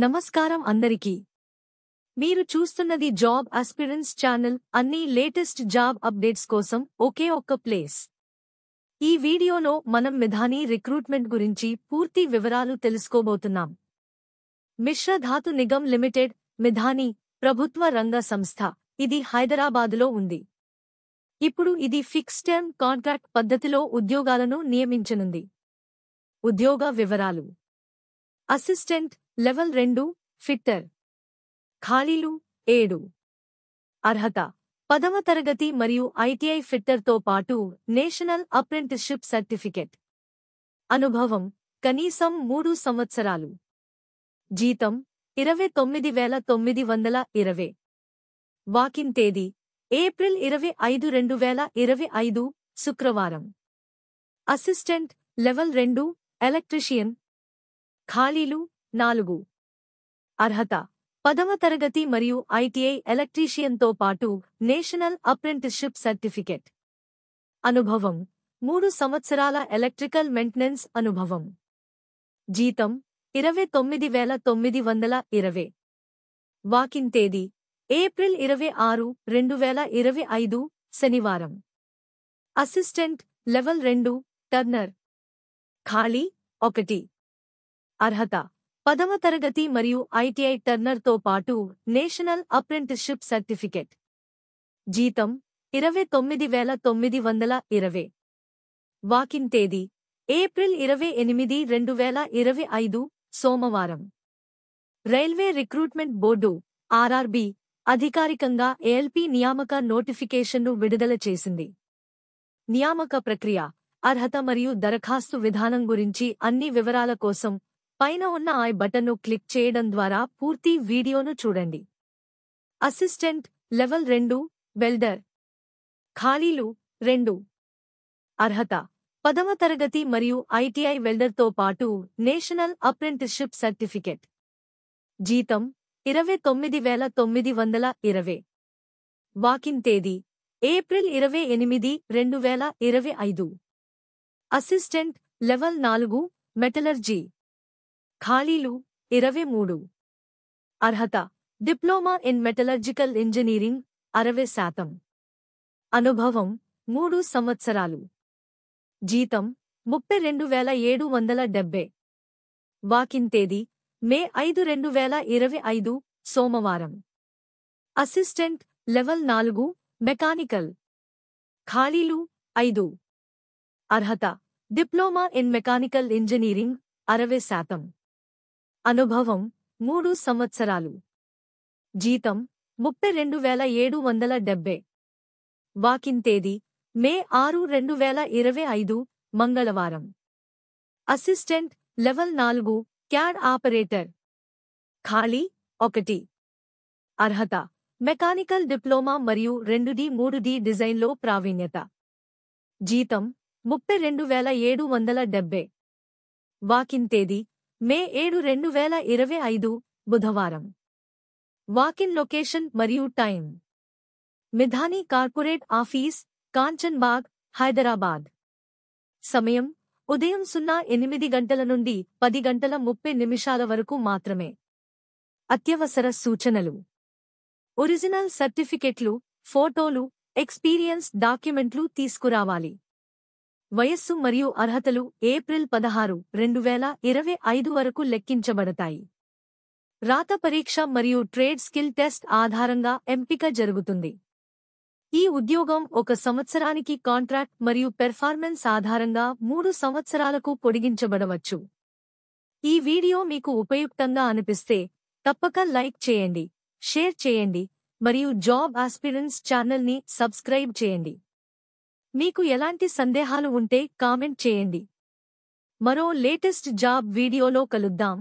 నమస్కారం అందరికీ. మీరు చూస్తున్నది జాబ్ ఆస్పిరెంట్స్ ఛానల్. అన్ని లేటెస్ట్ జాబ్ అప్డేట్స్ కోసం ఒకే ఒక్క ప్లేస్. ఈ వీడియోలో మనం మిధాని రిక్రూట్మెంట్ గురించి పూర్తి వివరాలు తెలుసుకోబోతున్నాం. మిశ్ర ధాతు నిగమ్ లిమిటెడ్, మిధాని ప్రభుత్వ రంగ సంస్థ. ఇది హైదరాబాదులో ఉంది. ఇప్పుడు ఇది ఫిక్స్డ్ టర్మ్ కాంట్రాక్ట్ పద్ధతిలో ఉద్యోగాలను నియమించనుంది. ఉద్యోగ వివరాలు: అసిస్టెంట్ లెవెల్ 2 ఫిట్టర్. ఖాళీలు 7. అర్హత: 10వ తరగతి మరియు ఐటీఐ ఫిట్టర్తో పాటు నేషనల్ అప్రెంటిస్షిప్ సర్టిఫికెట్. అనుభవం: కనీసం 3 సంవత్సరాలు. జీతం: 29,920. వాకిన్ తేదీ: ఏప్రిల్ 25, 2025 శుక్రవారం. Assistant level 2 electrician. ఖాళీలు 4. అర్హత: 10వ తరగతి మరియు ఐటీఐ ఎలక్ట్రీషియన్తో పాటు నేషనల్ అప్రెంటిస్షిప్ సర్టిఫికెట్. అనుభవం: 3 సంవత్సరాల ఎలక్ట్రికల్ మెయింటెనెన్స్ అనుభవం. జీతం: 29,920. వాకిన్ తేదీ: ఏప్రిల్ 26, 2025 శనివారం. Assistant level 2 Turner. ఖాళీ 1. అర్హత: 10వ తరగతి మరియు ఐటీఐ టర్నర్తో పాటు నేషనల్ అప్రెంటిస్షిప్ సర్టిఫికెట్. జీతం: 29,920. వాకిన్ తేదీ: ఏప్రిల్ 28, 2025 సోమవారం. రైల్వే రిక్రూట్మెంట్ బోర్డు ఆర్ఆర్బీ అధికారికంగా ఏఎల్పీ నియామక నోటిఫికేషన్ను విడుదల చేసింది. నియామక ప్రక్రియ, అర్హత మరియు దరఖాస్తు విధానం గురించి అన్ని వివరాల కోసం పైన ఉన్న ఐ బటన్ను క్లిక్ చేయడం ద్వారా పూర్తి వీడియోను చూడండి. Assistant level 2 welder. ఖాళీలు 2. అర్హత: 10వ తరగతి మరియు ఐటీఐ వెల్డర్తో పాటు నేషనల్ అప్రెంటిస్షిప్ సర్టిఫికెట్. జీతం: 29,920. వాకిన్ తేదీ: ఏప్రిల్ 28, 2025. Assistant level 4 metallurgy. ఖాళీలు 23. అర్హత: డిప్లొమా ఇన్ మెటలర్జికల్ ఇంజనీరింగ్ 60%. అనుభవం 3 సంవత్సరాలు. జీతం: 32,770. వాకిన్ తేదీ: మే 5, 2025 సోమవారం. Assistant level 4 mechanical. ఖాళీలు 5. అర్హత: డిప్లొమా ఇన్ మెకానికల్ ఇంజనీరింగ్ 60%. అనుభవం 3 సంవత్సరాలు. జీతం: 32,770. వాకిన్ తేదీ: మే 6, 2025 మంగళవారం. Assistant level 4 CAD operator. ఖాళీ 1. అర్హత: మెకానికల్ డిప్లొమా మరియు 2D 3D డిజైన్లో ప్రావీణ్యత. జీతం: 32,770. వాకిన్ తేదీ: మే 7, 2025 బుధవారం. వాకిన్ లొకేషన్ మరియు time: Midhani corporate office, Kanchan Bagh, Hyderabad. సమయం: ఉదయం 08 గంటల నుండి 10:30 వరకు మాత్రమే. అత్యవసర సూచనలు: ఒరిజినల్ సర్టిఫికెట్లు, ఫోటోలు, ఎక్స్పీరియన్స్ డాక్యుమెంట్లు తీసుకురావాలి. వయస్సు మరియు అర్హతలు ఏప్రిల్ 16, 2025 వరకు లెక్కించబడతాయి. రాత పరీక్ష మరియు ట్రేడ్ స్కిల్ టెస్ట్ ఆధారంగా ఎంపిక జరుగుతుంది. ఈ ఉద్యోగం 1 సంవత్సరానికి కాంట్రాక్ట్ మరియు పెర్ఫార్మెన్స్ ఆధారంగా 3 సంవత్సరాలకు పొడిగించబడవచ్చు. ఈ వీడియో మీకు ఉపయుక్తంగా అనిపిస్తే తప్పక లైక్ చేయండి, షేర్ చేయండి మరియు జాబ్ ఆస్పిరెంట్స్ ఛానల్ని సబ్స్క్రైబ్ చేయండి. మీకు ఎలాంటి సందేహాలు ఉంటే కామెంట్ చేయండి. మరో లేటెస్ట్ జాబ్ వీడియోలో కలుద్దాం.